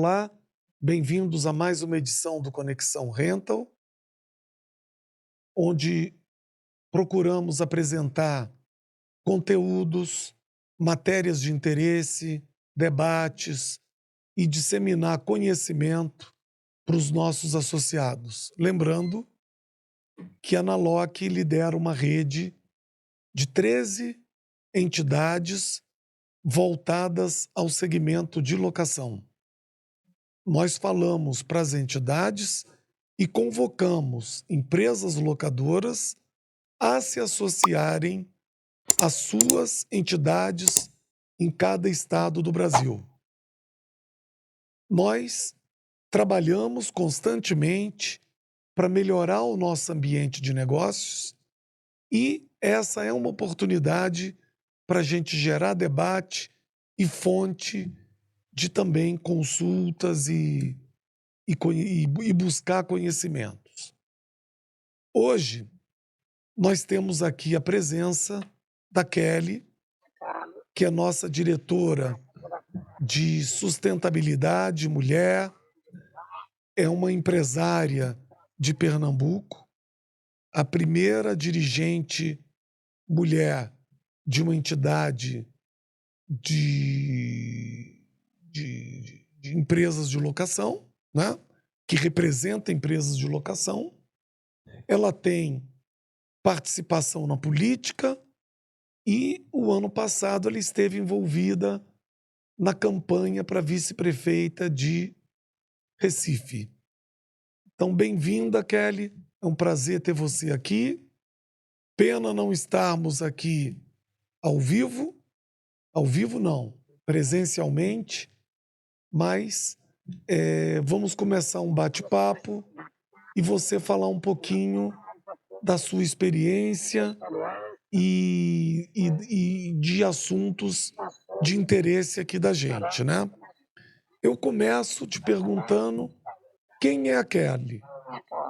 olá, bem-vindos a mais uma edição do Conexão Rental, onde procuramos apresentar conteúdos, matérias de interesse, debates e disseminar conhecimento para os nossos associados. Lembrando que a Naloc lidera uma rede de 13 entidades voltadas ao segmento de locação. Nós falamos para as entidades e convocamos empresas locadoras a se associarem às suas entidades em cada estado do Brasil. Nós trabalhamos constantemente para melhorar o nosso ambiente de negócios e essa é uma oportunidade para a gente gerar debate e fonte de também consultas e buscar conhecimentos. Hoje, nós temos aqui a presença da Kelly, que é nossa diretora de sustentabilidade mulher, é uma empresária de Pernambuco, a primeira dirigente mulher de uma entidade de empresas de locação, né? Que representa empresas de locação. Ela tem participação na política e o ano passado ela esteve envolvida na campanha para vice-prefeita de Recife. Então, bem-vinda, Kelly. É um prazer ter você aqui. Pena não estarmos aqui ao vivo não, presencialmente, mas vamos começar um bate-papo e você falar um pouquinho da sua experiência e de assuntos de interesse aqui da gente, né? Eu começo te perguntando quem é a Kelly?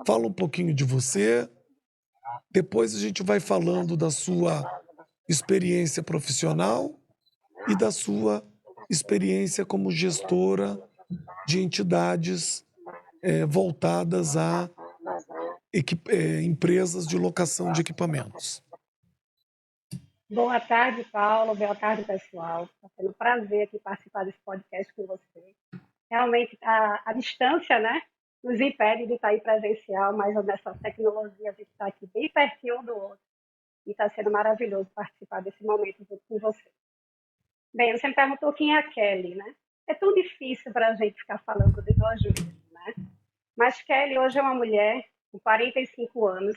Fala um pouquinho de você, depois a gente vai falando da sua experiência profissional e da sua experiência como gestora de entidades voltadas a empresas de locação de equipamentos. Boa tarde, Paulo. Boa tarde, pessoal. Está sendo um prazer aqui participar desse podcast com você. Realmente, a distância, né, nos impede de estar aí presencial, mas nessa tecnologia a gente está aqui bem pertinho um do outro. E está sendo maravilhoso participar desse momento junto com você. Bem, você me perguntou quem é a Kelly, né? É tão difícil para a gente ficar falando de nós mesmos, né? Mas Kelly hoje é uma mulher com 45 anos,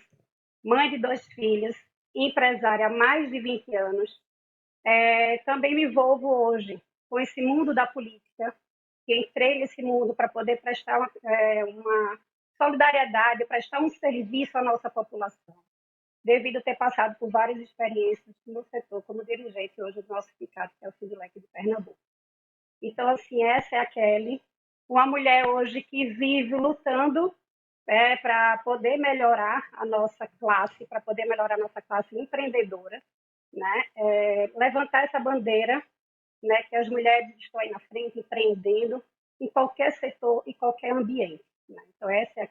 mãe de 2 filhos, empresária há mais de 20 anos. Também me envolvo hoje com esse mundo da política, que entrei nesse mundo para poder prestar uma solidariedade, prestar um serviço à nossa população, devido a ter passado por várias experiências no setor como dirigente hoje do nosso sindicato, que é o Sindlec de Pernambuco. Então, assim, essa é a Kelly, uma mulher hoje que vive lutando para poder melhorar a nossa classe, para poder melhorar a nossa classe empreendedora, né? Levantar essa bandeira, né, que as mulheres estão aí na frente, empreendendo em qualquer setor e qualquer ambiente. Né? Então, essa é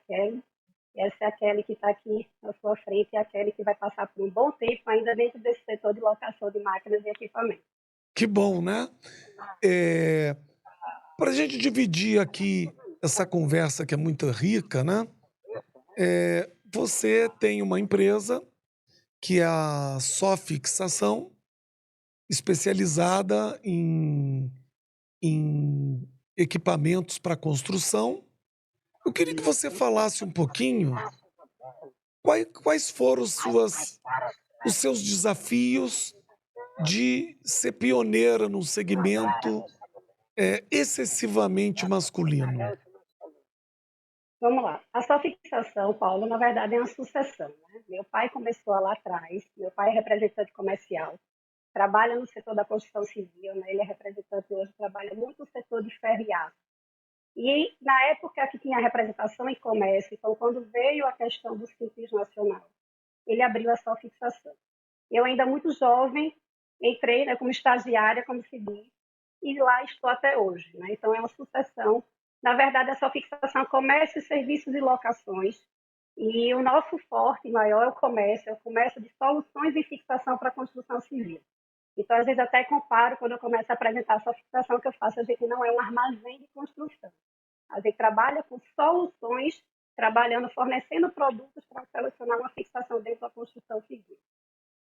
a Kelly que está aqui na sua frente, é a Kelly que vai passar por um bom tempo ainda dentro desse setor de locação de máquinas e equipamentos. Que bom, né? Para a gente dividir aqui essa conversa que é muito rica, né? Você tem uma empresa que é a Só Fixação, especializada em equipamentos para construção. Eu queria que você falasse um pouquinho quais foram os seus desafios de ser pioneira num segmento excessivamente masculino. Vamos lá. A sua fixação, Paulo, na verdade é uma sucessão. Né? Meu pai começou lá atrás, meu pai é representante comercial, trabalha no setor da construção civil, né? Ele é representante hoje, trabalha muito no setor de ferro e aço. E na época que tinha representação em comércio, então quando veio a questão do Simples Nacional, ele abriu a sua fixação. Eu ainda muito jovem, entrei, né, como estagiária, como se diz, e lá estou até hoje. Né? Então é uma sucessão Na verdade, essa fixação é comércio, serviços e locações. E o nosso forte maior é o comércio de soluções e fixação para a construção civil. Então, às vezes, até comparo quando eu começo a apresentar essa fixação que eu faço, a gente não é um armazém de construção. A gente trabalha com soluções, trabalhando, fornecendo produtos para selecionar uma fixação dentro da construção civil.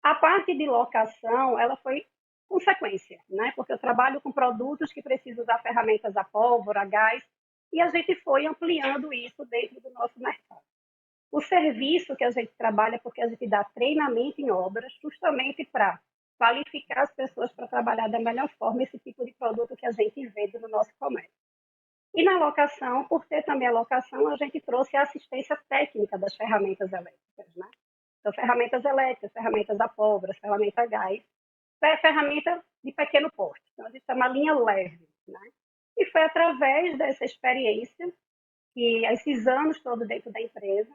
A parte de locação, ela foi consequência, né? Porque eu trabalho com produtos que precisam usar ferramentas a pólvora, a gás, e a gente foi ampliando isso dentro do nosso mercado. O serviço que a gente trabalha, porque a gente dá treinamento em obras, justamente para qualificar as pessoas para trabalhar da melhor forma esse tipo de produto que a gente vende no nosso comércio. E na locação, por ter também a locação, a gente trouxe a assistência técnica das ferramentas elétricas, né? Então, ferramentas elétricas, ferramentas a pólvora, ferramenta a gás, ferramenta de pequeno porte. Então, a gente chama linha leve, né? E foi através dessa experiência, que esses anos todos dentro da empresa,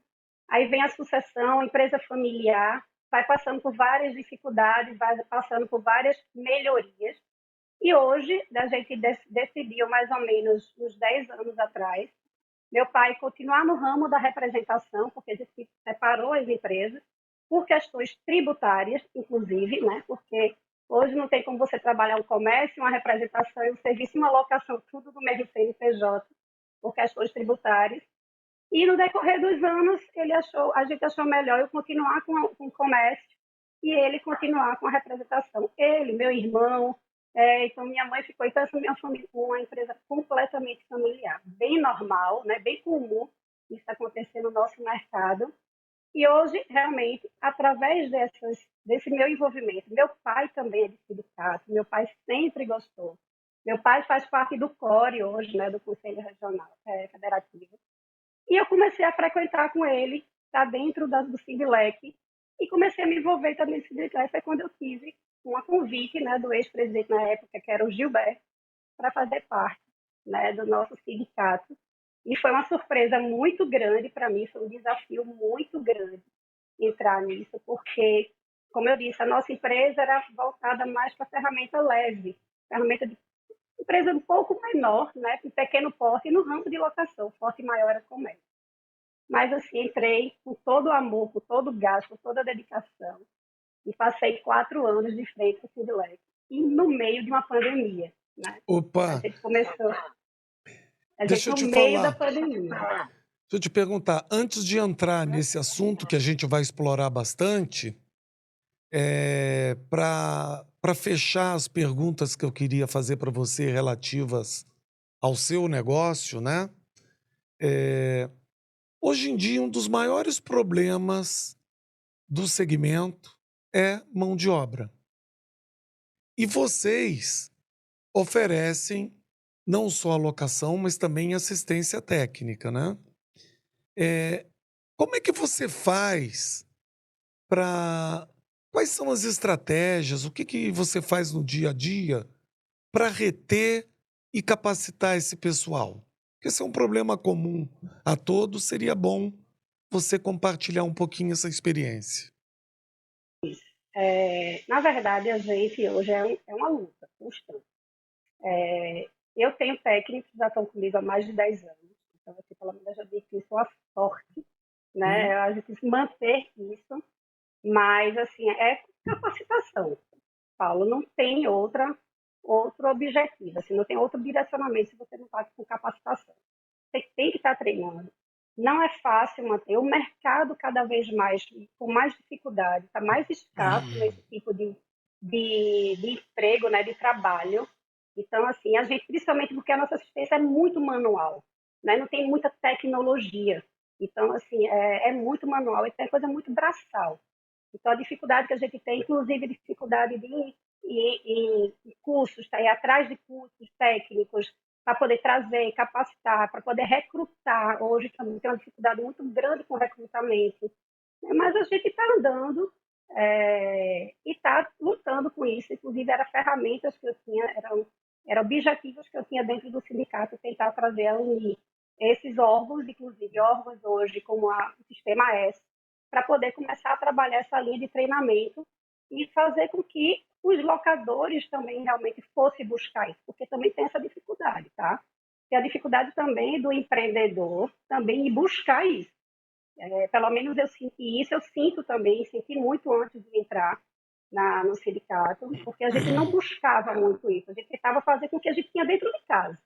aí vem a sucessão, empresa familiar, vai passando por várias dificuldades, vai passando por várias melhorias. E hoje, a gente decidiu, mais ou menos uns 10 anos atrás, meu pai continuar no ramo da representação, porque a gente separou as empresas, por questões tributárias, inclusive, né? Porque hoje não tem como você trabalhar um comércio, uma representação e um serviço, uma locação, tudo do mesmo CNPJ, por questões tributárias. E no decorrer dos anos, a gente achou melhor eu continuar com o comércio e ele continuar com a representação. Ele, meu irmão, então minha mãe ficou, então essa minha família, uma empresa completamente familiar, bem normal, né, bem comum isso acontecer no nosso mercado. E hoje, realmente, através desse meu envolvimento, meu pai também é de sindicato, meu pai sempre gostou. Meu pai faz parte do CORE hoje, né, do Conselho Regional Federativo. E eu comecei a frequentar com ele, tá dentro do Sindilec, e comecei a me envolver também no Sindilec. Foi quando eu tive um convite, né, do ex-presidente na época, que era o Gilberto, para fazer parte, né, do nosso sindicato. E foi uma surpresa muito grande para mim, foi um desafio muito grande entrar nisso, porque, como eu disse, a nossa empresa era voltada mais para ferramenta leve, ferramenta de empresa um pouco menor, né, com pequeno porte, e no ramo de locação, o forte maior era comércio. Mas, assim, entrei com todo o amor, com todo o gasto, com toda a dedicação, e passei 4 anos de frente com o Sindilec, e no meio de uma pandemia, né? A Opa, gente começou, a gente deixa eu no te meio da falar. pandemia. Deixa eu te perguntar, antes de entrar nesse assunto que a gente vai explorar bastante, para fechar as perguntas que eu queria fazer para você relativas ao seu negócio, né? É, hoje em dia, um dos maiores problemas do segmento é mão de obra. E vocês oferecem não só a locação, mas também assistência técnica, né? É, como é que você faz para... Quais são as estratégias? O que você faz no dia a dia para reter e capacitar esse pessoal? Porque esse é um problema comum a todos, seria bom você compartilhar um pouquinho essa experiência. Na verdade, a gente hoje é uma luta constante. Eu tenho técnicos que já estão comigo há mais de 10 anos, então, assim, pelo menos, eu já disse que isso é uma sorte, né? Hum, A gente manter isso, mas, assim, é capacitação. Paulo, não tem outro objetivo, assim, não tem outro direcionamento se você não está com capacitação. Você tem que estar treinando. Não é fácil manter. O mercado cada vez mais, com mais dificuldade, está mais escasso nesse tipo de emprego, né, de trabalho. Então, assim, a gente, principalmente porque a nossa assistência é muito manual, né, não tem muita tecnologia. Então, assim, é muito manual e tem coisa muito braçal. Então, a dificuldade que a gente tem, inclusive dificuldade de ir em cursos, tá? Ir atrás de cursos técnicos para poder trazer, capacitar, para poder recrutar. Hoje também tem uma dificuldade muito grande com o recrutamento. Mas a gente está andando e está lutando com isso. Inclusive, eram ferramentas que eu tinha, eram objetivos que eu tinha dentro do sindicato, tentar trazer a unir esses órgãos, inclusive órgãos hoje como o Sistema S, para poder começar a trabalhar essa linha de treinamento e fazer com que os locadores também realmente fossem buscar isso, porque também tem essa dificuldade, tá? e a dificuldade também do empreendedor também ir buscar isso. Pelo menos eu senti isso, eu sinto também, senti muito antes de entrar no sindicato, porque a gente não buscava muito isso, a gente tentava fazer com o que a gente tinha dentro de casa,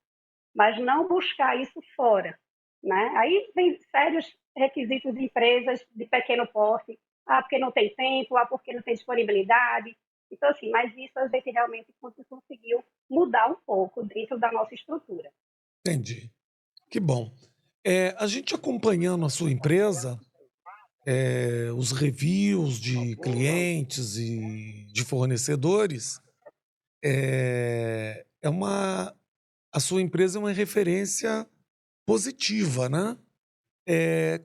mas não buscar isso fora, né? Aí vem sérios requisitos de empresas de pequeno porte, porque não tem tempo, porque não tem disponibilidade. Então, assim, mas isso a gente realmente conseguiu mudar um pouco dentro da nossa estrutura. Entendi. Que bom. A gente acompanhando a sua empresa, os reviews de clientes e de fornecedores, é uma a sua empresa é uma referência positiva, né?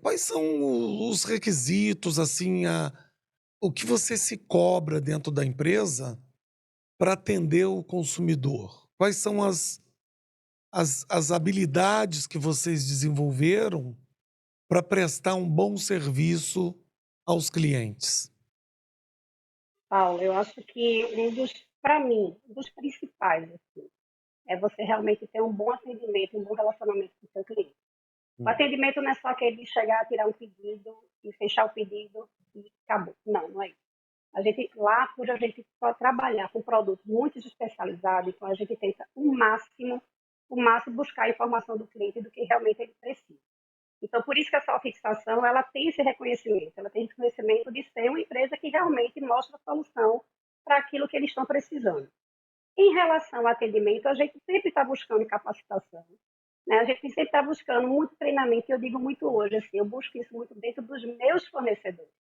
Quais são os requisitos, assim, o que você se cobra dentro da empresa para atender o consumidor? Quais são as habilidades que vocês desenvolveram para prestar um bom serviço aos clientes? Paulo, eu acho que para mim, um dos principais, assim, é você realmente ter um bom atendimento, um bom relacionamento com o seu cliente. O Hum. atendimento não é só aquele de chegar, tirar um pedido e fechar o pedido e acabou. Não, não é isso. A gente, lá, por a gente só trabalhar com produtos muito especializados, então a gente tenta o máximo buscar a informação do cliente do que realmente ele precisa. Então, por isso que a sua fixação, ela tem esse reconhecimento, ela tem esse reconhecimento de ser uma empresa que realmente mostra a solução para aquilo que eles estão precisando. Em relação ao atendimento, a gente sempre está buscando capacitação, né? A gente sempre está buscando muito treinamento, e eu digo muito hoje, assim, eu busco isso muito dentro dos meus fornecedores.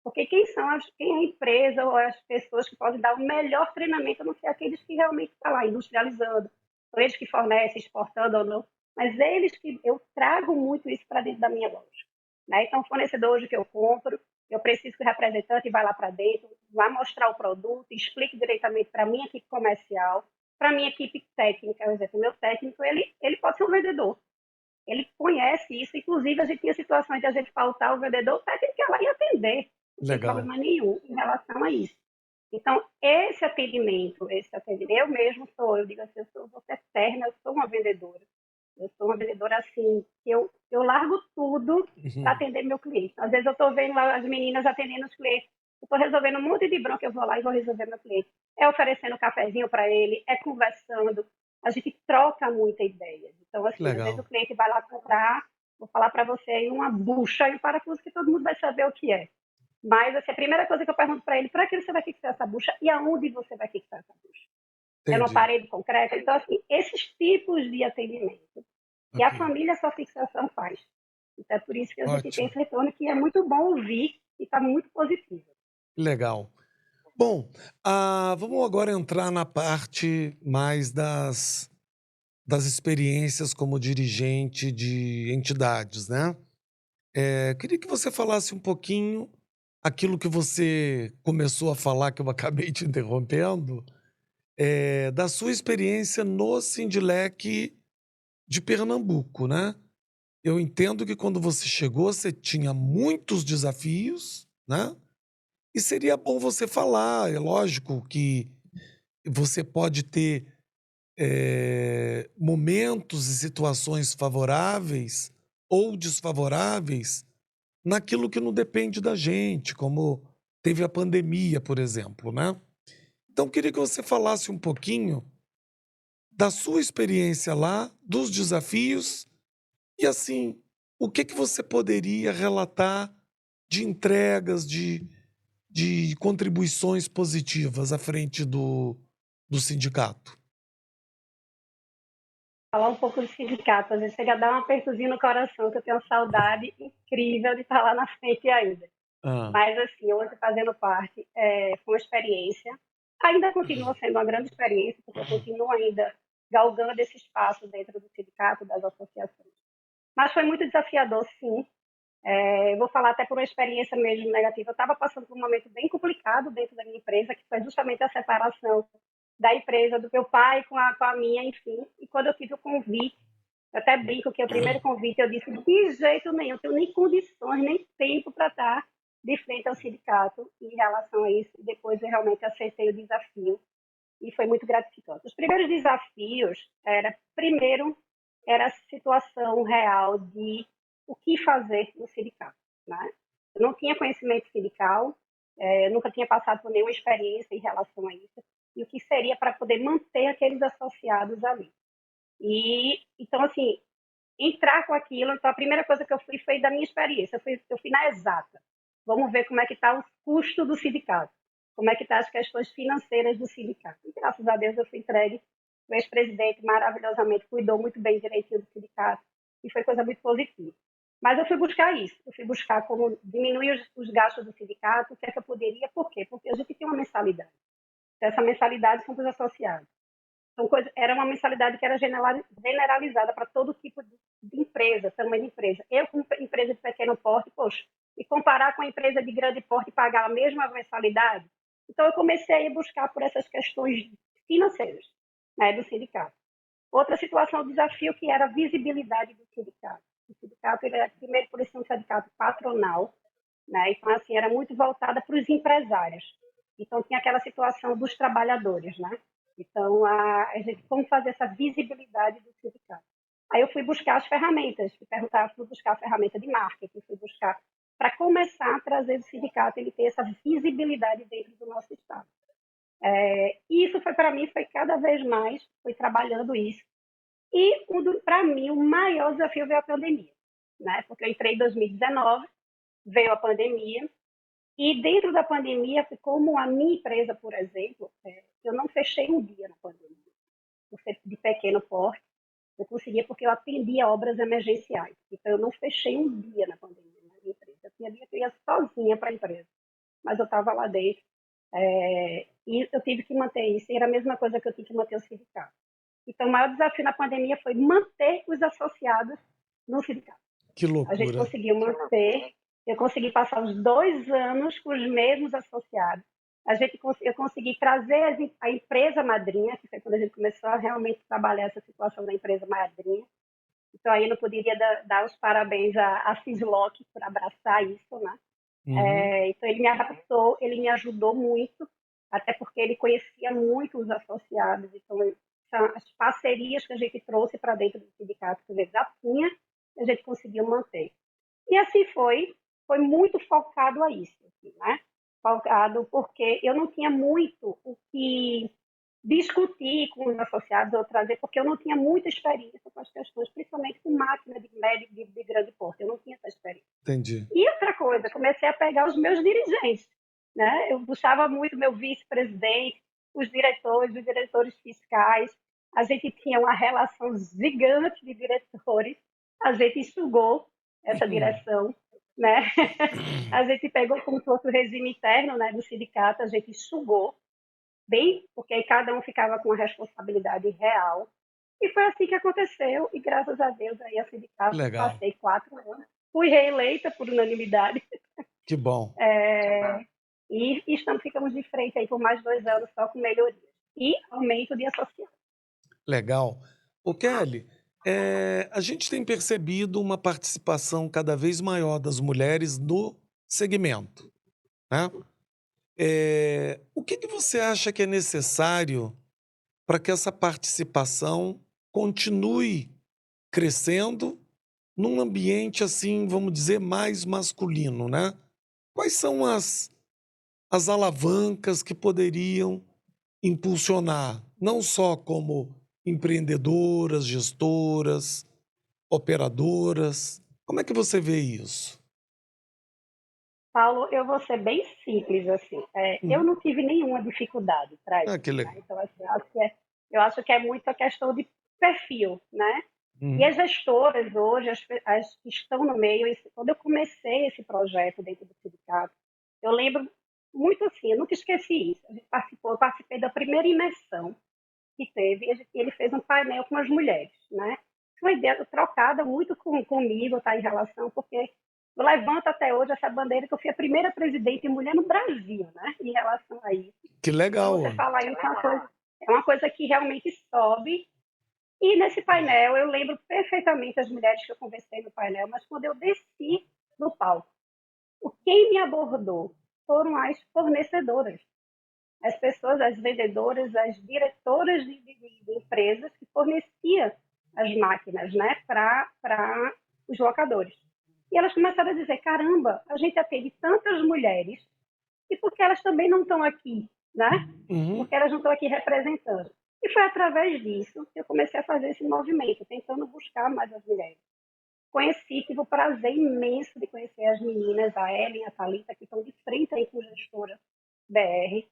Porque quem é a empresa ou as pessoas que podem dar o melhor treinamento, a não ser aqueles que realmente estão lá industrializando, são eles que fornecem, exportando ou não, mas eles que eu trago muito isso para dentro da minha loja. Né? Então, o fornecedor hoje que eu compro, eu preciso que o representante vá lá para dentro, vá mostrar o produto, explique diretamente para a minha equipe comercial, para a minha equipe técnica. Por exemplo, o meu técnico, ele pode ser um vendedor. Ele conhece isso, inclusive a gente tinha situações de a gente faltar o vendedor, o técnico ia lá e atender, não tem Legal. problema nenhum em relação a isso. Então, esse atendimento, eu mesmo sou, eu digo assim, vou ser eterna, eu sou uma vendedora. Eu sou uma vendedora assim, que eu largo tudo para Uhum. atender meu cliente. Às vezes eu estou vendo lá as meninas atendendo os clientes, eu estou resolvendo um monte de bronca, eu vou lá e vou resolver meu cliente. É oferecendo um cafezinho para ele, é conversando, a gente troca muita ideia. Então, Que assim, às vezes o legal. cliente vai lá comprar, vou falar para você aí, uma bucha e um parafuso que todo mundo vai saber o que é. Mas assim, a primeira coisa que eu pergunto para ele, para que você vai fixar essa bucha e aonde você vai fixar essa bucha? É numa Entendi. parede concreta? Então, assim, esses tipos de atendimento que a Ok. família sua fixação faz. Então, é por isso que a gente tem Ótimo. esse retorno que é muito bom ouvir e está muito positivo. Legal. Bom, vamos agora entrar na parte mais das experiências como dirigente de entidades, né? Queria que você falasse um pouquinho aquilo que você começou a falar, que eu acabei te interrompendo, da sua experiência no Sindilec de Pernambuco, né? Eu entendo que quando você chegou, você tinha muitos desafios, né? E seria bom você falar. É lógico que você pode ter momentos e situações favoráveis ou desfavoráveis naquilo que não depende da gente, como teve a pandemia, por exemplo, né? Então, queria que você falasse um pouquinho da sua experiência lá, dos desafios e, assim, o que você poderia relatar de entregas, de contribuições positivas à frente do sindicato. Falar um pouco do sindicato, às vezes chega a dar um apertozinho no coração, que eu tenho uma saudade incrível de estar lá na frente ainda. Ah, Mas, assim, hoje fazendo parte, foi uma experiência. Ainda continua sendo uma grande experiência, porque eu continuo ainda galgando esse espaço dentro do sindicato, das associações. Mas foi muito desafiador, sim. Eu vou falar até por uma experiência mesmo negativa. Eu estava passando por um momento bem complicado dentro da minha empresa, que foi justamente a separação da empresa, do meu pai com a minha, enfim. E quando eu tive o convite, eu até brinco que o primeiro convite eu disse, de jeito nenhum, eu tenho nem condições, nem tempo para estar de frente ao sindicato em relação a isso. E depois eu realmente aceitei o desafio e foi muito gratificante. Os primeiros desafios era, primeiro, era a situação real de o que fazer no sindicato, né? Eu não tinha conhecimento sindical, nunca tinha passado por nenhuma experiência em relação a isso, e o que seria para poder manter aqueles associados ali. E, então, assim, entrar com aquilo, então a primeira coisa que eu fui foi da minha experiência, eu fui na exata. Vamos ver como é que está o custo do sindicato, como é que estão as questões financeiras do sindicato. E, graças a Deus eu fui entregue, o ex-presidente maravilhosamente cuidou muito bem direitinho do sindicato, e foi coisa muito positiva. Mas eu fui buscar isso, eu fui buscar como diminuir os gastos do sindicato, o que é que eu poderia, por quê? Porque a gente tem uma mensalidade. Essa mensalidade são para os associados. Então, era uma mensalidade que era generalizada para todo tipo de empresa, tamanho de empresa. Eu, como empresa de pequeno porte, poxa, e comparar com a empresa de grande porte e pagar a mesma mensalidade? Então, eu comecei a buscar por essas questões financeiras, né, do sindicato. Outra situação, o desafio que era a visibilidade do sindicato. O sindicato, ele era, primeiro, por ser um sindicato patronal, né, então, assim, era muito voltada para os empresários. Então, tinha aquela situação dos trabalhadores, né? Então, a gente, como fazer essa visibilidade do sindicato? Aí eu fui buscar as ferramentas, fui buscar a ferramenta de marketing, fui buscar para começar a trazer o sindicato, ele ter essa visibilidade dentro do nosso estado. Isso foi para mim, foi cada vez mais, foi trabalhando isso. E para mim o maior desafio veio a pandemia, né? Porque eu entrei em 2019, veio a pandemia, e dentro da pandemia, como a minha empresa, por exemplo, eu não fechei um dia na pandemia, por ser de pequeno porte, eu conseguia porque eu atendia obras emergenciais. Então, eu não fechei um dia na pandemia na minha empresa. Eu tinha dia que eu ia sozinha para a empresa, mas eu estava lá dentro. E eu tive que manter isso. E era a mesma coisa que eu tive que manter o sindicato. Então, o maior desafio na pandemia foi manter os associados no sindicato. Que A gente loucura. conseguiu manter, eu consegui passar os 2 anos com os mesmos associados. Eu consegui trazer a empresa madrinha, que foi quando a gente começou a realmente trabalhar essa situação da empresa madrinha. Então, aí eu não poderia dar os parabéns à Cisloc por abraçar isso, né? Então, ele me abraçou, ele me ajudou muito, até porque ele conhecia muito os associados. Então, as parcerias que a gente trouxe para dentro do sindicato, que ele já tinha, a gente conseguiu manter. E assim foi muito focado a isso, assim, né? Focado porque eu não tinha muito o que discutir com os associados ou trazer, porque eu não tinha muita experiência com as questões, principalmente com máquina de médio de grande porte, eu não tinha essa experiência. Entendi. E outra coisa, comecei a pegar os meus dirigentes, né? Eu puxava muito meu vice-presidente, os diretores fiscais, a gente tinha uma relação gigante de diretores, a gente enxugou essa direção, né? A gente pegou como se fosse o regime interno, né, do sindicato, a gente enxugou bem, porque aí cada um ficava com uma responsabilidade real. E foi assim que aconteceu, e graças a Deus aí a sindicato Legal. passei 4 anos, fui reeleita por unanimidade, Que bom. e ficamos de frente aí por mais 2 anos só com melhorias e aumento de associados. Legal. Ô, Kelly, a gente tem percebido uma participação cada vez maior das mulheres no segmento, né? O que você acha que é necessário para que essa participação continue crescendo num ambiente assim, vamos dizer, mais masculino, né? Quais são as alavancas que poderiam impulsionar, não só como empreendedoras, gestoras, operadoras? Como é que você vê isso? Paulo, eu vou ser bem simples assim. Eu Uhum. não tive nenhuma dificuldade para Ah, isso, que né? legal. Então, assim, eu acho que é muito a questão de perfil, né? E Uhum. as gestoras hoje, as que estão no meio, quando eu comecei esse projeto dentro do sindicato, eu lembro muito assim, eu nunca esqueci isso. Eu participei da primeira imersão que teve, e ele fez um painel com as mulheres, né? Foi uma ideia trocada muito comigo, tá, em relação, porque eu levanto até hoje essa bandeira que eu fui a primeira presidente mulher no Brasil, né? Em relação a isso. Que Então, legal. você falar isso é uma coisa que realmente sobe. E nesse painel, eu lembro perfeitamente as mulheres que eu conversei no painel, mas quando eu desci do palco, quem me abordou foram as fornecedoras, as pessoas, as vendedoras, as diretoras de empresas que forneciam as máquinas, né, para os locadores. E elas começaram a dizer, caramba, a gente atende tantas mulheres, e por que elas também não estão aqui, né? Uhum. Porque elas não estão aqui representando. E foi através disso que eu comecei a fazer esse movimento, tentando buscar mais as mulheres. Conheci, tive o prazer imenso de conhecer as meninas, a Ellen e a Thalita, que estão de frente aí com a gestora BR.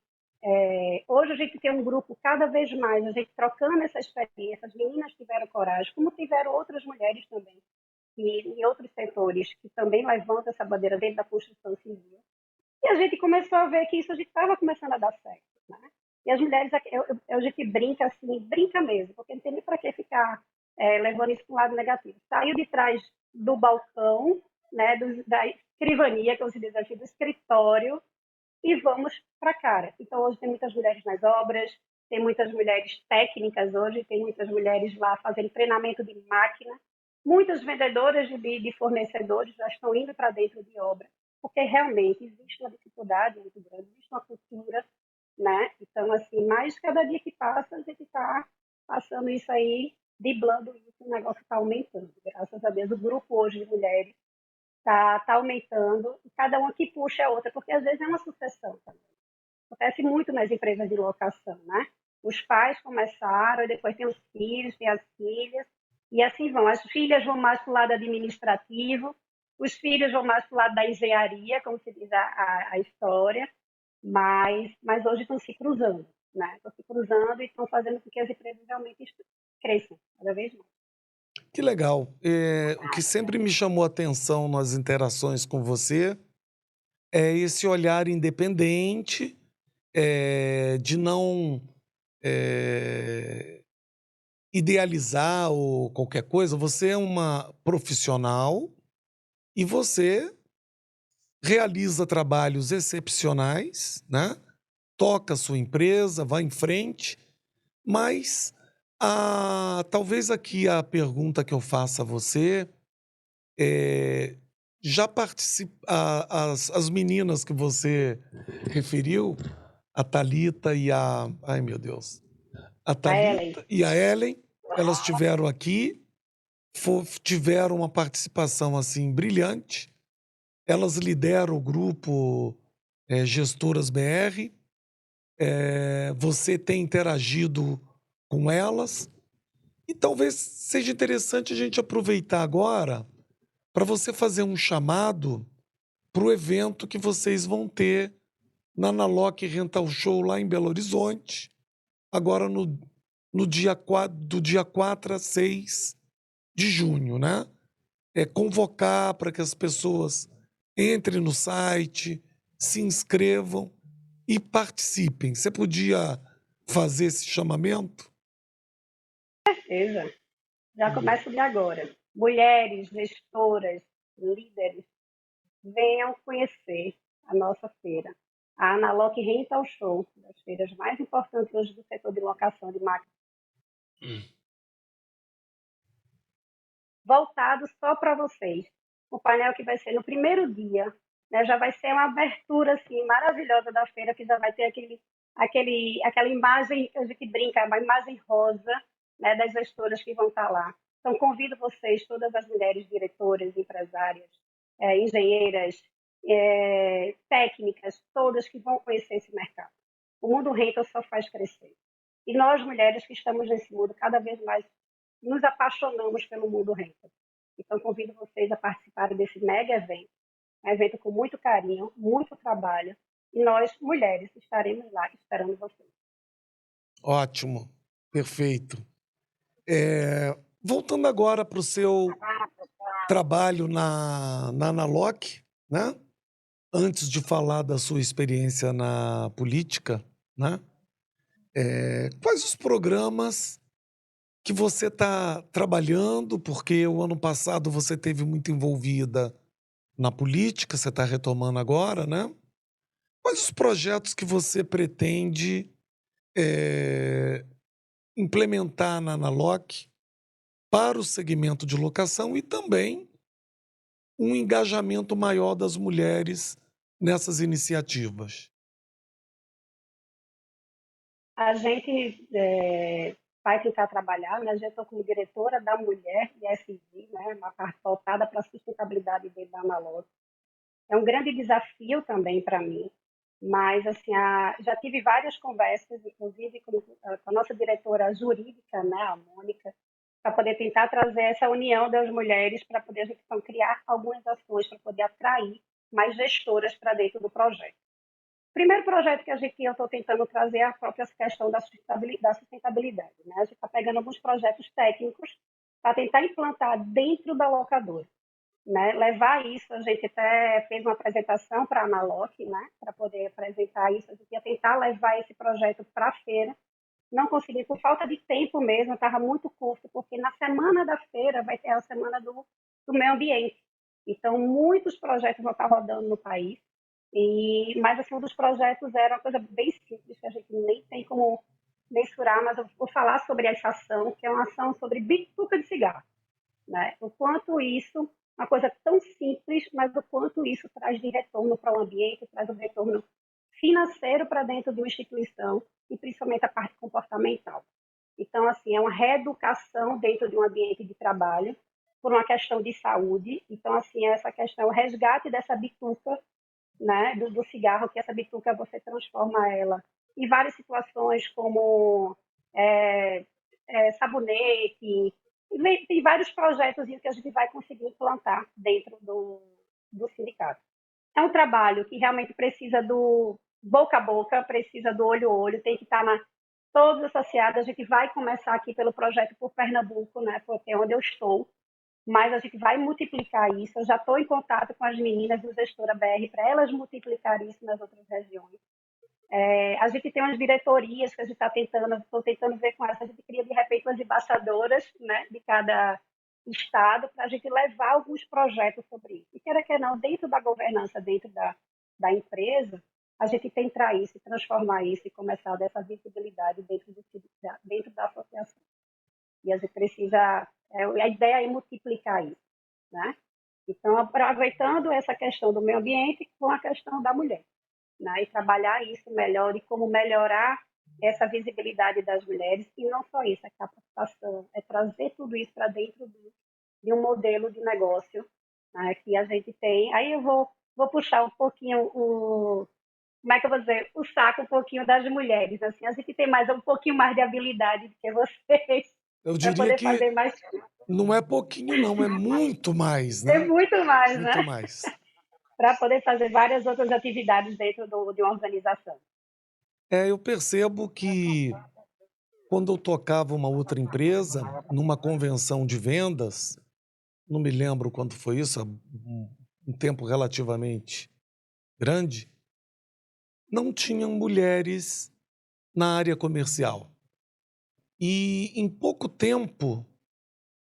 Hoje a gente tem um grupo cada vez mais, a gente trocando essa experiência, as meninas tiveram coragem, como tiveram outras mulheres também, e em outros setores, que também levantam essa bandeira dentro da construção civil. E a gente começou a ver que isso a gente estava começando a dar certo, né? E as mulheres, a gente brinca assim, brinca mesmo, porque não tem nem para que ficar levando isso para um lado negativo. Saiu de trás do balcão, né, da escrivania, como se diz aqui, do escritório, e vamos para a cara. Então, hoje tem muitas mulheres nas obras, tem muitas mulheres técnicas hoje, tem muitas mulheres lá fazendo treinamento de máquina, muitas vendedoras de fornecedores já estão indo para dentro de obra, porque realmente existe uma dificuldade muito grande, existe uma cultura, né? Então, assim, mais cada dia que passa, a gente está passando isso aí, driblando isso, o negócio está aumentando. Graças a Deus, o grupo hoje de mulheres tá aumentando, e cada uma que puxa a outra, porque às vezes é uma sucessão também. Acontece muito nas empresas de locação, né? Os pais começaram, depois tem os filhos, tem as filhas, e assim vão. As filhas vão mais para o lado administrativo, os filhos vão mais para o lado da engenharia, como se diz a história, mas hoje estão se cruzando, né? Estão se cruzando e estão fazendo com que as empresas realmente cresçam cada vez mais. Que legal. O que sempre me chamou a atenção nas interações com você é esse olhar independente, de não eh, idealizar ou qualquer coisa. Você é uma profissional e você realiza trabalhos excepcionais, né? Toca a sua empresa, vai em frente, mas talvez aqui a pergunta que eu faça a você é, já participa, as meninas que você referiu, a Thalita e a, ai meu Deus, a A Ellen, Thalita e a Ellen, elas estiveram aqui, tiveram uma participação assim brilhante. Elas lideram o grupo Gestoras BR. Você tem interagido com elas e talvez seja interessante a gente aproveitar agora para você fazer um chamado para o evento que vocês vão ter na Naloc Rental Show lá em Belo Horizonte, agora no dia 4, do dia 4 a 6 de junho, né? Convocar para que as pessoas entrem no site, se inscrevam e participem. Você podia fazer esse chamamento? certeza. Já começa de agora. Mulheres, gestoras, líderes, venham conhecer a nossa feira. A Analoc Rental Show, das feiras mais importantes hoje do setor de locação de máquinas, voltado só para vocês. O painel que vai ser no primeiro dia, né, já vai ser uma abertura assim, maravilhosa da feira, que já vai ter aquela imagem que a gente brinca, uma imagem rosa, né, das gestoras que vão estar lá. Então, convido vocês, todas as mulheres diretoras, empresárias, engenheiras, técnicas, todas que vão conhecer esse mercado. O mundo rental só faz crescer. E nós, mulheres que estamos nesse mundo, cada vez mais nos apaixonamos pelo mundo rental. Então, convido vocês a participarem desse mega evento, um evento com muito carinho, muito trabalho, e nós, mulheres, estaremos lá esperando vocês. Ótimo, perfeito. Voltando agora para o seu trabalho na Naloc, né? Antes de falar da sua experiência na política, né? Quais os programas que você está trabalhando? Porque o ano passado você teve muito envolvida na política, você está retomando agora, né? Quais os projetos que você pretende eh, implementar na Naloc para o segmento de locação e também um engajamento maior das mulheres nessas iniciativas? A gente vai tentar trabalhar, né? Já estou como diretora da Mulher e ESG, né? Uma parte voltada para a sustentabilidade dentro da Analog. É um grande desafio também para mim, mas assim, já tive várias conversas, inclusive com a nossa diretora jurídica, né, a Mônica, para poder tentar trazer essa união das mulheres para poder a gente então, criar algumas ações para poder atrair mais gestoras para dentro do projeto. O primeiro projeto que eu estou tentando trazer é a própria questão da sustentabilidade. Né? A gente está pegando alguns projetos técnicos para tentar implantar dentro da locadora. Né? Levar isso, a gente até fez uma apresentação para a Analoc, né? Para poder apresentar isso, a gente ia tentar levar esse projeto para a feira, não consegui por falta de tempo mesmo, estava muito curto, porque na semana da feira vai ter a semana do meio ambiente, então muitos projetos vão estar rodando no país, mas assim, um dos projetos era uma coisa bem simples, que a gente nem tem como mensurar, mas eu vou falar sobre essa ação, que é uma ação sobre bituca de cigarro. Né? O quanto isso, uma coisa tão simples, mas o quanto isso traz de retorno para o ambiente, traz um retorno financeiro para dentro de uma instituição e principalmente a parte comportamental. Então, assim, é uma reeducação dentro de um ambiente de trabalho por uma questão de saúde. Então, assim, essa questão, o resgate dessa bituca, né, do cigarro, que essa bituca você transforma ela em várias situações como sabonete, tem vários projetos que a gente vai conseguir implantar dentro do sindicato. É um trabalho que realmente precisa do boca a boca, precisa do olho a olho, tem que estar todos associados. A gente vai começar aqui pelo projeto por Pernambuco, né, porque é onde eu estou, mas a gente vai multiplicar isso. Eu já estou em contato com as meninas do Gestora BR para elas multiplicarem isso nas outras regiões. A gente tem umas diretorias que a gente estou tentando ver com elas, a gente cria de repente umas embaixadoras, né, de cada estado para a gente levar alguns projetos sobre isso. E quer não, dentro da governança, dentro da empresa, a gente tentar isso, transformar isso e começar dessa visibilidade dentro da associação. E a gente precisa, a ideia é multiplicar isso, né? Então, aproveitando essa questão do meio ambiente com a questão da mulher. Né, e trabalhar isso melhor e como melhorar essa visibilidade das mulheres, e não só isso, a capacitação, é trazer tudo isso para dentro de um modelo de negócio, né, que a gente tem. Aí eu vou puxar um pouquinho como é que eu vou dizer, o saco um pouquinho das mulheres, assim, a gente tem um pouquinho mais de habilidade do que vocês, Eu para diria poder que fazer mais. não é pouquinho, não, é muito mais, É né? muito mais, né? Muito mais. Para poder fazer várias outras atividades dentro de uma organização. Eu percebo que quando eu tocava uma outra empresa, numa convenção de vendas, não me lembro quando foi isso, há um tempo relativamente grande, não tinham mulheres na área comercial. E em pouco tempo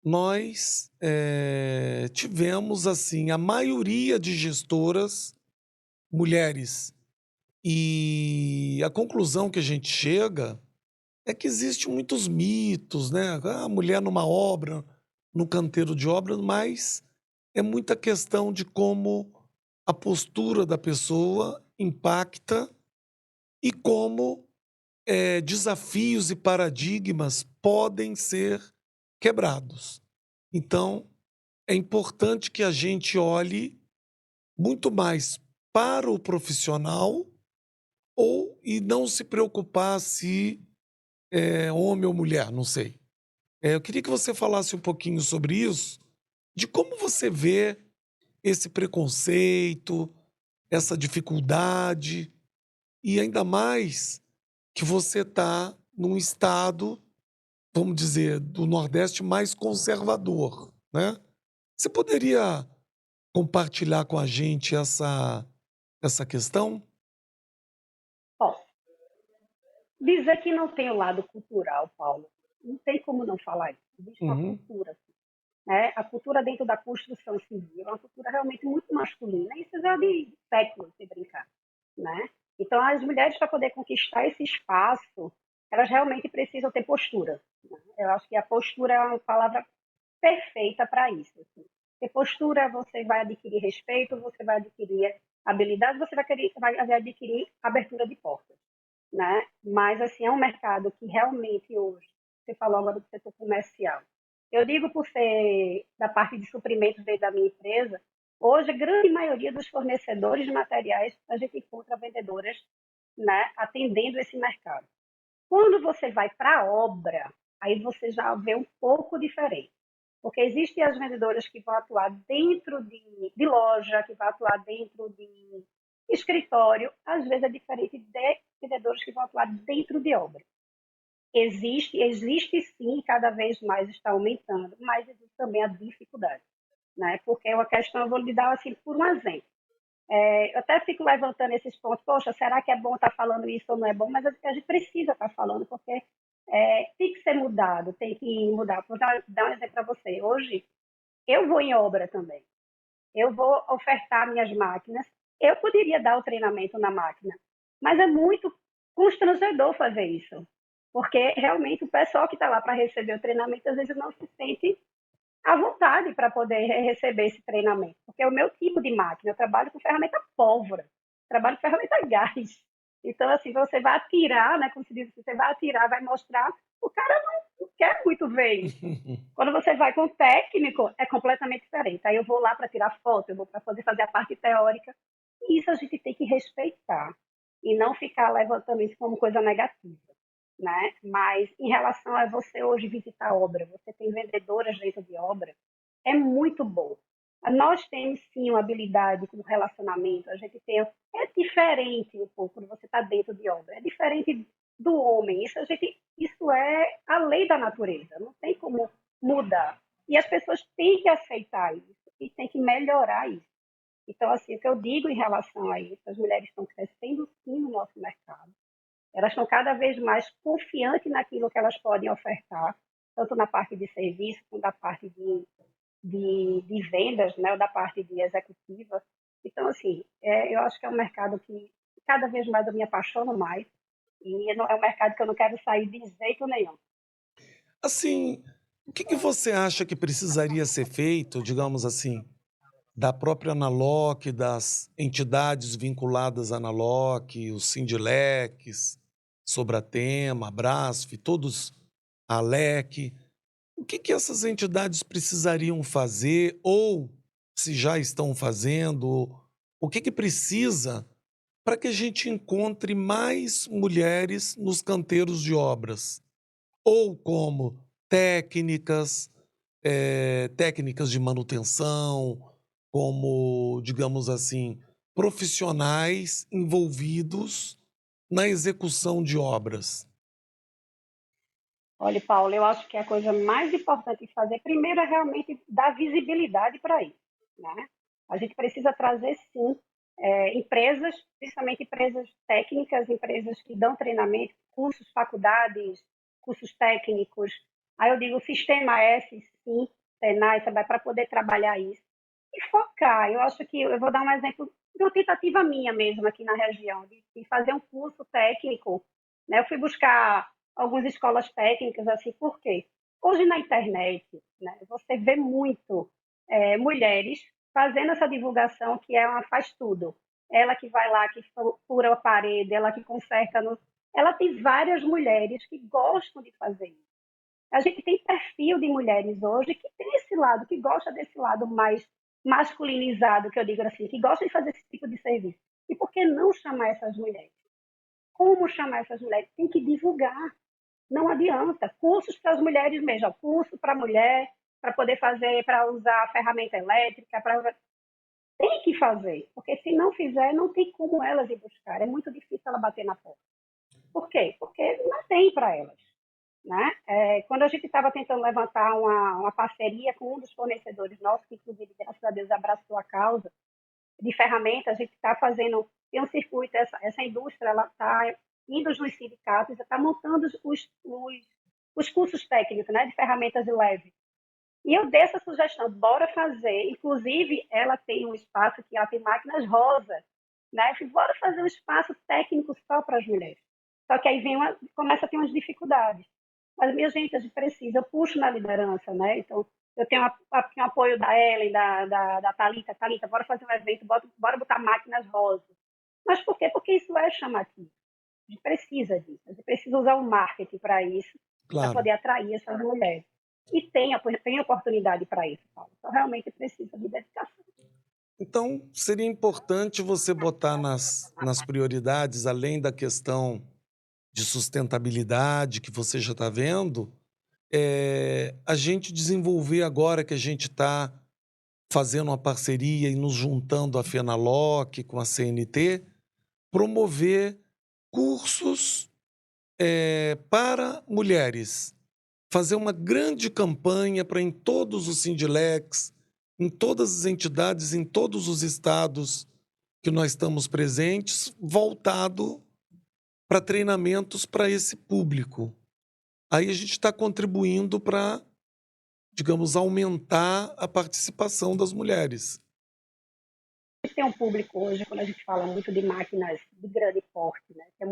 nós tivemos assim a maioria de gestoras mulheres. E a conclusão que a gente chega é que existem muitos mitos, né? A mulher numa obra, no canteiro de obras, mas é muita questão de como a postura da pessoa impacta e como desafios e paradigmas podem ser quebrados. Então, é importante que a gente olhe muito mais para o profissional e não se preocupar se é homem ou mulher, não sei. Eu queria que você falasse um pouquinho sobre isso, de como você vê esse preconceito, essa dificuldade, e ainda mais que você está num estado, vamos dizer, do Nordeste mais conservador, né? Você poderia compartilhar com a gente essa questão? Bom, dizer que não tem o lado cultural, Paulo, não tem como não falar isso. Existe uma Uhum. cultura. Né? A cultura dentro da construção civil é uma cultura realmente muito masculina. Isso já de séculos, se brincar. Né? Então, as mulheres, para poder conquistar esse espaço, elas realmente precisam ter postura. Né? Eu acho que a postura é uma palavra perfeita para isso. Assim. Ter postura, você vai adquirir respeito, você vai adquirir habilidade, você vai adquirir abertura de portas. Né? Mas assim é um mercado que realmente hoje você falou agora do setor comercial. Eu digo por ser da parte de suprimentos dentro da minha empresa, hoje a grande maioria dos fornecedores de materiais, a gente encontra vendedoras, né, atendendo esse mercado. Quando você vai para a obra, aí você já vê um pouco diferente. Porque existem as vendedoras que vão atuar dentro de loja, que vão atuar dentro de escritório, às vezes é diferente de vendedores que vão atuar dentro de obra. Existe sim, cada vez mais está aumentando, mas existe também a dificuldade, né? Porque é uma questão, eu vou lhe dar assim por um exemplo. Eu até fico levantando esses pontos, poxa, será que é bom estar falando isso ou não é bom? Mas a gente precisa estar falando, porque tem que ser mudado, tem que mudar. Vou dar um exemplo para você. Hoje, eu vou em obra também. Eu vou ofertar minhas máquinas. Eu poderia dar o treinamento na máquina, mas é muito constrangedor fazer isso, porque realmente o pessoal que está lá para receber o treinamento às vezes não se sente à vontade para poder receber esse treinamento, porque é o meu tipo de máquina. Eu trabalho com ferramenta pólvora, trabalho com ferramenta gás. Então, assim, você vai atirar, né? Como se diz, você vai atirar, vai mostrar, o cara não quer muito ver isso. Quando você vai com o técnico, é completamente diferente. Aí eu vou lá para tirar foto, eu vou para poder fazer a parte teórica. E isso a gente tem que respeitar e não ficar levantando isso como coisa negativa, né? Mas em relação a você hoje visitar a obra, você tem vendedoras dentro de obra, é muito bom. Nós temos sim uma habilidade com relacionamento, a gente tem, é diferente um pouco quando você está dentro de obra, é diferente do homem. Isso é a lei da natureza, não tem como mudar. E as pessoas têm que aceitar isso e têm que melhorar isso. Então, assim, o que eu digo em relação a isso, as mulheres estão crescendo sim no nosso mercado. Elas estão cada vez mais confiantes naquilo que elas podem ofertar, tanto na parte de serviço, como na parte de vendas, né, ou da parte de executiva. Então, assim, eu acho que é um mercado que cada vez mais eu me apaixono mais, e é um mercado que eu não quero sair de jeito nenhum. Assim, o que que você acha que precisaria ser feito, digamos assim, da própria Naloc, das entidades vinculadas à Naloc, os Sindilecs, Sobratema, Brasf, todos, a ALEC. O que que essas entidades precisariam fazer ou se já estão fazendo? O que que precisa para que a gente encontre mais mulheres nos canteiros de obras? Ou como técnicas, técnicas de manutenção, como, digamos assim, profissionais envolvidos na execução de obras. Olha, Paulo, eu acho que a coisa mais importante de fazer, primeiro, é realmente dar visibilidade para isso, né? A gente precisa trazer, sim, empresas, principalmente empresas técnicas, empresas que dão treinamento, cursos, faculdades, cursos técnicos. Aí eu digo Sistema S, sim, Senai, para poder trabalhar isso. E focar. Eu acho que, eu vou dar um exemplo de uma tentativa minha mesmo aqui na região, de fazer um curso técnico, né? Eu fui buscar algumas escolas técnicas, assim, por quê? Hoje na internet, né, você vê muito mulheres fazendo essa divulgação que é uma faz tudo. Ela que vai lá, que fura a parede, ela que conserta. Ela tem várias mulheres que gostam de fazer isso. A gente tem perfil de mulheres hoje que tem esse lado, que gosta desse lado mais masculinizado, que eu digo assim, que gosta de fazer esse tipo de serviço. E por que não chamar essas mulheres? Como chamar essas mulheres? Tem que divulgar. Não adianta. Cursos para as mulheres mesmo, curso para mulher, para poder fazer, para usar a ferramenta elétrica, tem que fazer, porque se não fizer, não tem como elas ir buscar. É muito difícil ela bater na porta. Por quê? Porque não tem para elas. Né? Quando a gente estava tentando levantar uma parceria com um dos fornecedores nossos, que inclusive, graças a Deus, abraçou a causa, de ferramentas, a gente está fazendo, tem um circuito, essa indústria, ela está indo nos sindicatos, está montando os cursos técnicos, né, de ferramentas de leve. E eu dei essa sugestão, bora fazer, inclusive ela tem um espaço que ela tem máquinas rosa, né, eu falei, bora fazer um espaço técnico só para as mulheres. Só que aí começa a ter umas dificuldades. Mas, minha gente, a gente precisa, eu puxo na liderança, né? Então, eu tenho um apoio da Ellen, da Thalita. Thalita, bora fazer um evento, bora botar máquinas rosas. Mas por quê? Porque isso é chamativo. A gente precisa disso. A gente precisa usar o marketing para isso. para Claro. poder atrair essas mulheres. E tem oportunidade para isso, Paulo. Então, realmente precisa de dedicação. Então, seria importante você botar nas prioridades, além da questão de sustentabilidade que você já está vendo, a gente desenvolver agora que a gente está fazendo uma parceria e nos juntando à Fenaloc com a CNT, promover cursos para mulheres. Fazer uma grande campanha para em todos os Sindilecs, em todas as entidades, em todos os estados que nós estamos presentes, voltado para treinamentos para esse público. Aí a gente está contribuindo para, digamos, aumentar a participação das mulheres. Tem um público hoje, quando a gente fala muito de máquinas de grande porte, né, que é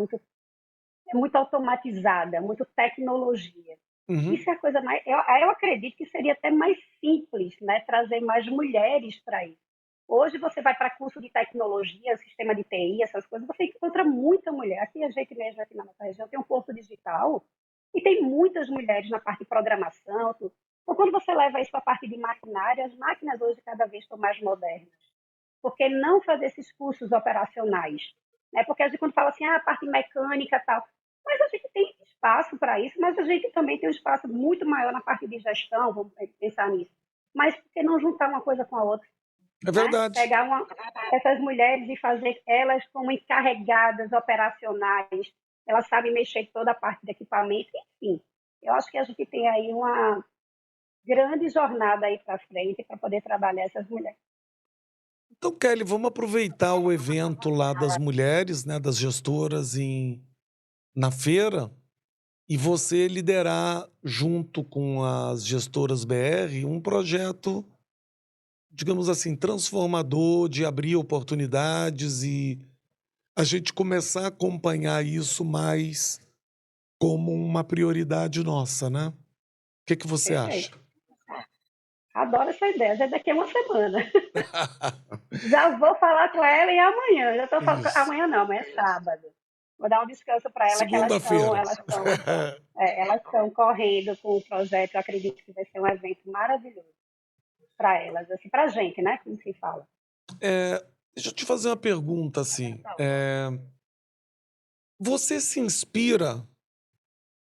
muito automatizada, muito tecnologia. Uhum. Isso é a coisa mais. Eu acredito que seria até mais simples, né, trazer mais mulheres para isso. Hoje você vai para curso de tecnologia, sistema de TI, essas coisas, você encontra muita mulher. Aqui a gente mesmo, aqui na nossa região, tem um Porto Digital e tem muitas mulheres na parte de programação. Tudo. Então, quando você leva isso para a parte de maquinária, as máquinas hoje cada vez estão mais modernas. Por que não fazer esses cursos operacionais? Né? Porque a gente, quando fala assim, a parte mecânica e tal, mas a gente tem espaço para isso, mas a gente também tem um espaço muito maior na parte de gestão, vamos pensar nisso. Mas por que não juntar uma coisa com a outra? É Né? verdade. Pegar essas mulheres e fazer elas como encarregadas operacionais, elas sabem mexer toda a parte de equipamento, enfim. Eu acho que a gente tem aí uma grande jornada aí para frente para poder trabalhar essas mulheres. Então, Kelly, vamos aproveitar o evento lá das mulheres, né, das gestoras na feira, e você liderar, junto com as gestoras BR, um projeto, digamos assim, transformador, de abrir oportunidades e a gente começar a acompanhar isso mais como uma prioridade nossa, né? O que você acha? Perfeito. Adoro essa ideia, já é daqui a uma semana. Já vou falar com ela e amanhã. Já estou falando Isso. amanhã não, amanhã é sábado. Vou dar um descanso para ela que Segunda-feira. elas estão correndo com o projeto. Eu acredito que vai ser um evento maravilhoso para elas, assim, para a gente, né? Como se fala. Deixa eu te fazer uma pergunta assim. Você se inspira,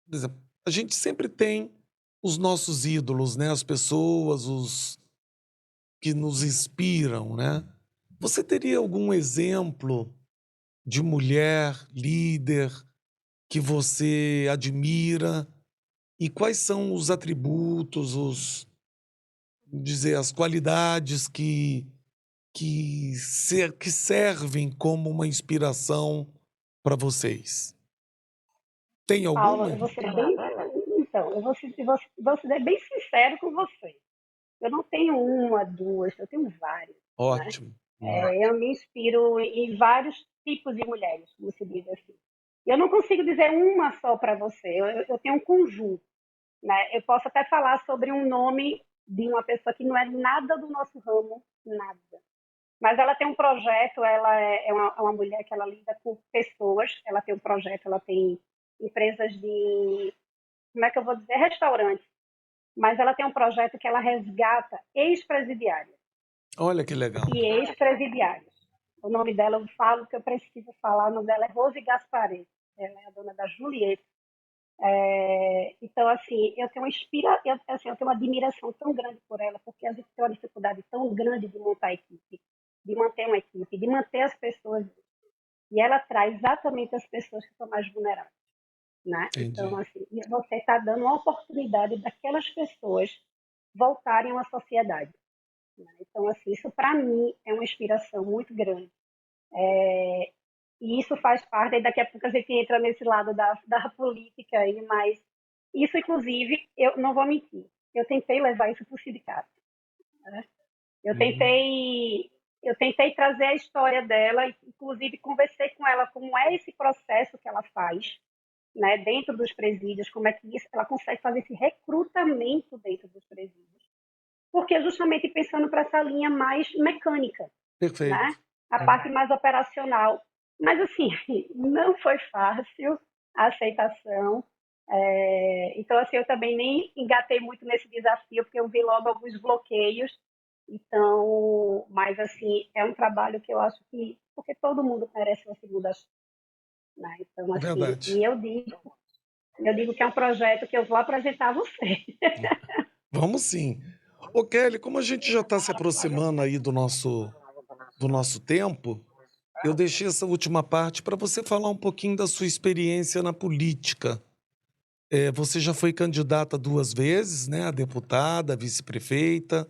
por exemplo, a gente sempre tem os nossos ídolos, né? As pessoas, os que nos inspiram, né? Você teria algum exemplo de mulher líder que você admira e quais são os atributos, dizer, as qualidades que servem como uma inspiração para vocês? Tem Paulo, alguma? vou ser bem sincero com você. Eu não tenho uma, duas, eu tenho várias, né? Ótimo. Eu me inspiro em vários tipos de mulheres, como se diz assim. Eu não consigo dizer uma só para você, eu tenho um conjunto. Né? Eu posso até falar sobre um nome de uma pessoa que não é nada do nosso ramo, nada. Mas ela tem um projeto, ela é uma mulher que ela lida com pessoas, ela tem um projeto, ela tem empresas de, como é que eu vou dizer, restaurantes. Mas ela tem um projeto que ela resgata ex-presidiários Olha que legal. e ex-presidiários. O nome dela, eu falo que eu preciso falar, o nome dela é Rose Gasparetti. Ela é a dona da Julieta. Então, assim, eu tenho uma admiração tão grande por ela, porque a gente tem uma dificuldade tão grande de montar a equipe, de manter uma equipe, de manter as pessoas. E ela traz exatamente as pessoas que são mais vulneráveis. Né? Então, Entendi. assim, você está dando uma oportunidade daquelas pessoas voltarem à sociedade. Né? Então, assim, isso para mim é uma inspiração muito grande. E isso faz parte, e daqui a pouco a gente entra nesse lado da política aí, mas isso, inclusive, eu não vou mentir, eu tentei levar isso para o sindicato. Né? Eu Uhum. tentei, eu tentei trazer a história dela, inclusive conversei com ela como é esse processo que ela faz, né, dentro dos presídios, como é que ela consegue fazer esse recrutamento dentro dos presídios, porque justamente pensando para essa linha mais mecânica, né? Perfeito. A parte mais operacional. Mas, assim, não foi fácil a aceitação. Então, assim, eu também nem engatei muito nesse desafio, porque eu vi logo alguns bloqueios. Então, mas, assim, é um trabalho que eu acho que, porque todo mundo merece uma segunda chance, né? Então, É assim, verdade. e eu digo que é um projeto que eu vou apresentar a você. Vamos sim. Ô, Kelly, como a gente já está se aproximando aí do nosso tempo, eu deixei essa última parte para você falar um pouquinho da sua experiência na política. Você já foi candidata 2 vezes, né, a deputada, a vice-prefeita.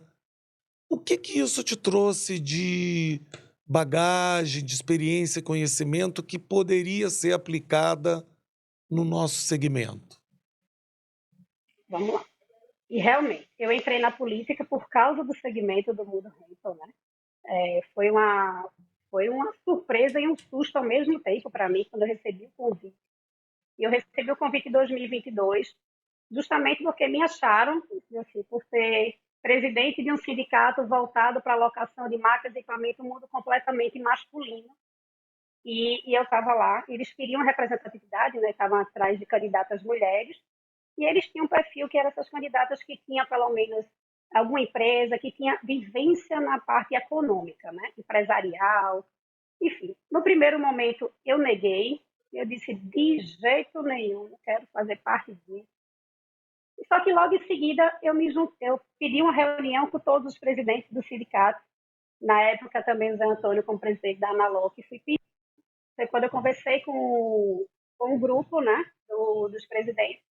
O que que isso te trouxe de bagagem, de experiência, conhecimento que poderia ser aplicada no nosso segmento? Vamos lá. E realmente, eu entrei na política por causa do segmento do mundo rental, né? Foi uma surpresa e um susto ao mesmo tempo para mim quando eu recebi o convite. E eu recebi o convite em 2022, justamente porque me acharam, assim, por ser presidente de um sindicato voltado para a locação de máquinas e equipamento, um mundo completamente masculino. E eu estava lá, eles queriam representatividade, né? Estavam atrás de candidatas mulheres, e eles tinham um perfil que eram essas candidatas que tinham pelo menos alguma empresa, que tinha vivência na parte econômica, né? Empresarial, enfim. No primeiro momento eu neguei, eu disse de jeito nenhum, não quero fazer parte disso. Só que logo em seguida eu pedi uma reunião com todos os presidentes do sindicato, na época também o Zé Antônio como presidente da Analoc, fui pedir. Foi quando eu conversei com um grupo, né, dos presidentes.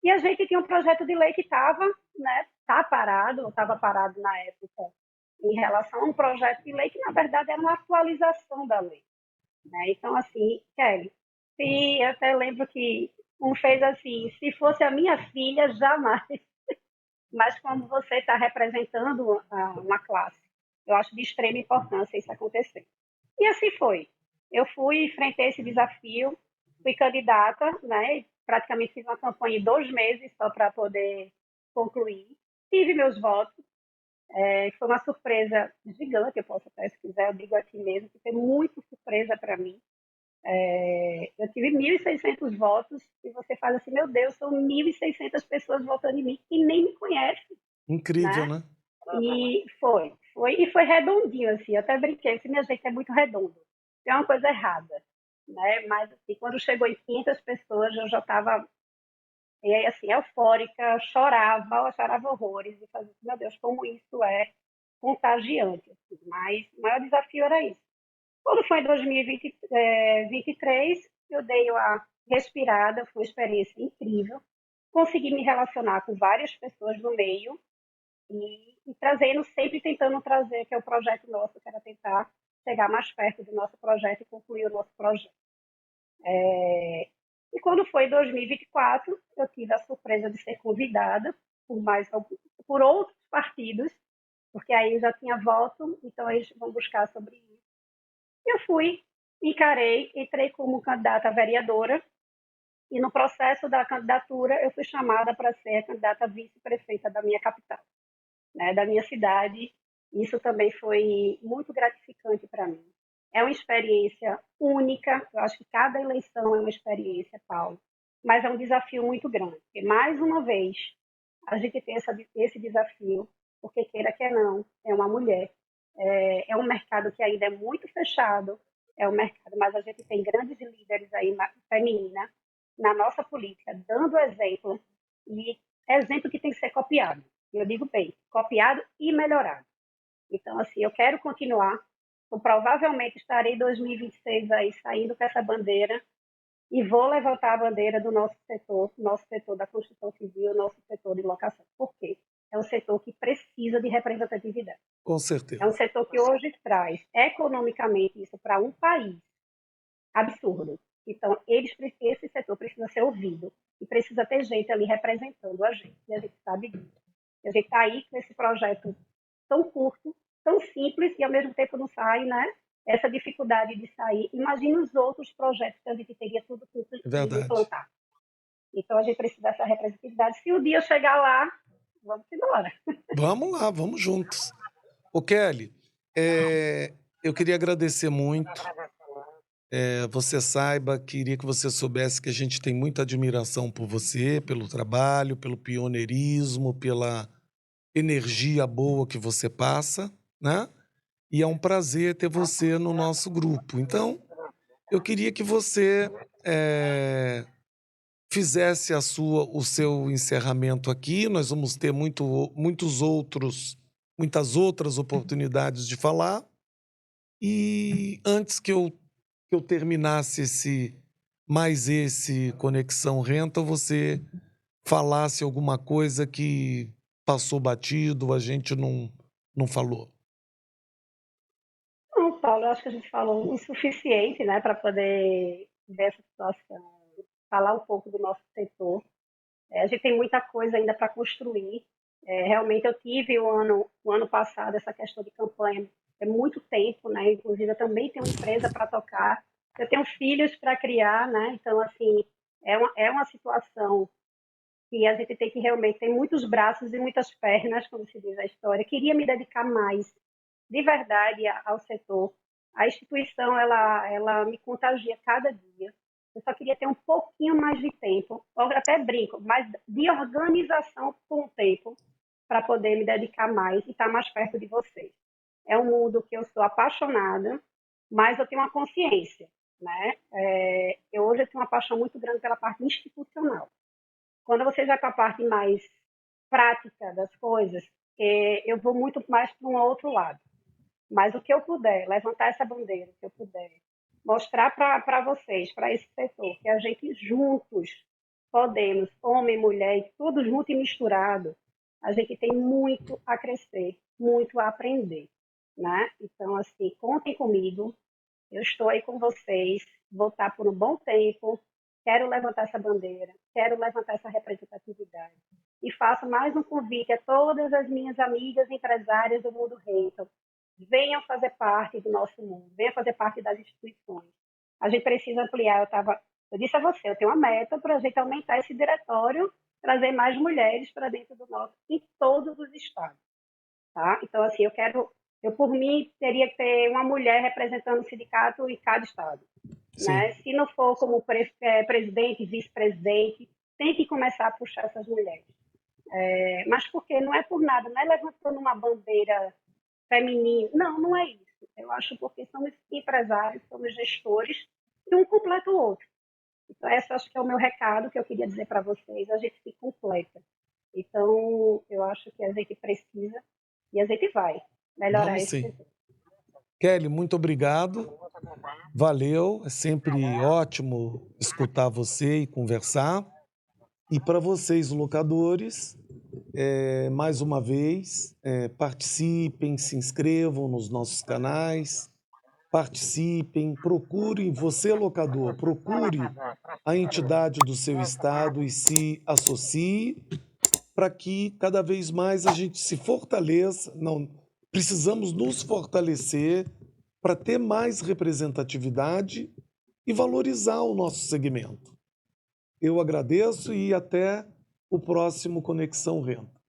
E a gente tinha um projeto de lei que estava, né, estava parado na época, em relação a um projeto de lei que, na verdade, era uma atualização da lei. Né? Então, assim, Kelly, eu até lembro que um fez assim, se fosse a minha filha, jamais. Mas como você está representando uma classe, eu acho de extrema importância isso acontecer. E assim foi. Eu fui, enfrentei esse desafio, fui candidata, né? Praticamente fiz uma campanha em 2 meses só para poder concluir. Tive meus votos. Foi uma surpresa gigante, eu posso até, se quiser, eu digo aqui mesmo, que foi muito surpresa para mim. Eu tive 1.600 votos e você faz assim, meu Deus, são 1.600 pessoas votando em mim que nem me conhecem, Incrível, né? né? E foi redondinho, assim, eu até brinquei, assim, minha gente é muito redondo, tem uma coisa errada, né? Mas, assim, quando chegou em 500 pessoas, eu já estava, e aí, assim, eufórica, chorava horrores, e fazia, assim, meu Deus, como isso é contagiante, assim. Mas o maior desafio era isso. Quando foi em 2023, eu dei uma respirada, foi uma experiência incrível, consegui me relacionar com várias pessoas no meio, e trazendo, sempre tentando trazer, que é o projeto nosso, que era tentar chegar mais perto do nosso projeto e concluir o nosso projeto. E quando foi em 2024, eu tive a surpresa de ser convidada por outros partidos, porque aí eu já tinha voto, então eles vão buscar sobre isso. Eu fui, encarei, entrei como candidata a vereadora, e no processo da candidatura eu fui chamada para ser a candidata a vice-prefeita da minha capital, né, da minha cidade. Isso também foi muito gratificante para mim. É uma experiência única, eu acho que cada eleição é uma experiência, Paulo, mas é um desafio muito grande. E mais uma vez, a gente tem esse desafio, porque queira que não, é uma mulher. É um mercado que ainda é muito fechado, é um mercado, mas a gente tem grandes líderes aí feminina na nossa política, dando exemplo, e exemplo que tem que ser copiado. Eu digo bem, copiado e melhorado. Então, assim, eu quero continuar. Eu provavelmente estarei em 2026 aí saindo com essa bandeira e vou levantar a bandeira do nosso setor da construção civil, nosso setor de locação. Por quê? É um setor que precisa de representatividade. Com É um certeza. setor que hoje traz economicamente isso para um país absurdo. Então, esse setor precisa ser ouvido e precisa ter gente ali representando a gente. E a gente sabe disso. E a gente está aí com esse projeto tão curto, tão simples e ao mesmo tempo não sai, né? Essa dificuldade de sair. Imagina os outros projetos que a gente teria tudo É de verdade. implantar. Então a gente precisa dessa representatividade. Se o dia eu chegar lá, vamos embora. Vamos lá, vamos juntos. Ô, Kelly, eu queria agradecer muito. você saiba, queria que você soubesse que a gente tem muita admiração por você, pelo trabalho, pelo pioneirismo, pela energia boa que você passa, né? E é um prazer ter você no nosso grupo. Então, eu queria que você fizesse o seu encerramento aqui. Nós vamos ter muitas outras oportunidades de falar. E antes que eu terminasse esse Conexão Renta, você falasse alguma coisa que passou batido, a gente não falou. Não, Paulo, eu acho que a gente falou o suficiente, né, para poder ver essa situação, falar um pouco do nosso setor. A gente tem muita coisa ainda para construir. Realmente eu tive o ano passado essa questão de campanha, é muito tempo, né? Inclusive eu também tenho uma empresa para tocar, eu tenho filhos para criar, né? Então assim é uma situação que a gente tem que realmente ter muitos braços e muitas pernas, como se diz a história. Queria me dedicar mais, de verdade, ao setor. A instituição ela me contagia cada dia. Eu só queria ter um pouquinho mais de tempo, ou até brinco, mas de organização com o tempo, para poder me dedicar mais e estar mais perto de vocês. É um mundo que eu sou apaixonada, mas eu tenho uma consciência, né? Hoje eu tenho uma paixão muito grande pela parte institucional. Quando você vai para a parte mais prática das coisas, eu vou muito mais para um outro lado. Mas o que eu puder, levantar essa bandeira, o que eu puder, mostrar para vocês, para esse setor, que a gente juntos podemos, homem, mulher, tudo junto e misturado, a gente tem muito a crescer, muito a aprender, né? Então, assim, contem comigo, eu estou aí com vocês, vou estar por um bom tempo, quero levantar essa bandeira, quero levantar essa representatividade. E faço mais um convite a todas as minhas amigas empresárias do mundo rental. Venham fazer parte do nosso mundo, venham fazer parte das instituições. A gente precisa ampliar. Eu disse a você, eu tenho uma meta para a gente aumentar esse diretório, trazer mais mulheres para dentro do nosso, em todos os estados. Tá? Então, assim, eu por mim, teria que ter uma mulher representando o sindicato em cada estado. Sim. Né? Se não for como presidente, vice-presidente, tem que começar a puxar essas mulheres. Mas porque não é por nada, não é levantando uma bandeira feminina. Não, não é isso. Eu acho porque somos empresários, somos gestores, e um completa o outro. Então, esse acho que é o meu recado que eu queria dizer para vocês, a gente se completa. Então, eu acho que a gente precisa e a gente vai melhorar Vamos esse sim. setor. Kelly, muito obrigado. Valeu. É sempre ótimo escutar você e conversar. E para vocês, locadores, mais uma vez, participem, se inscrevam nos nossos canais, participem, procurem, você locador, procure a entidade do seu estado e se associe para que cada vez mais a gente se fortaleça. Não, precisamos nos fortalecer para ter mais representatividade e valorizar o nosso segmento. Eu agradeço e até o próximo Conexão Renta.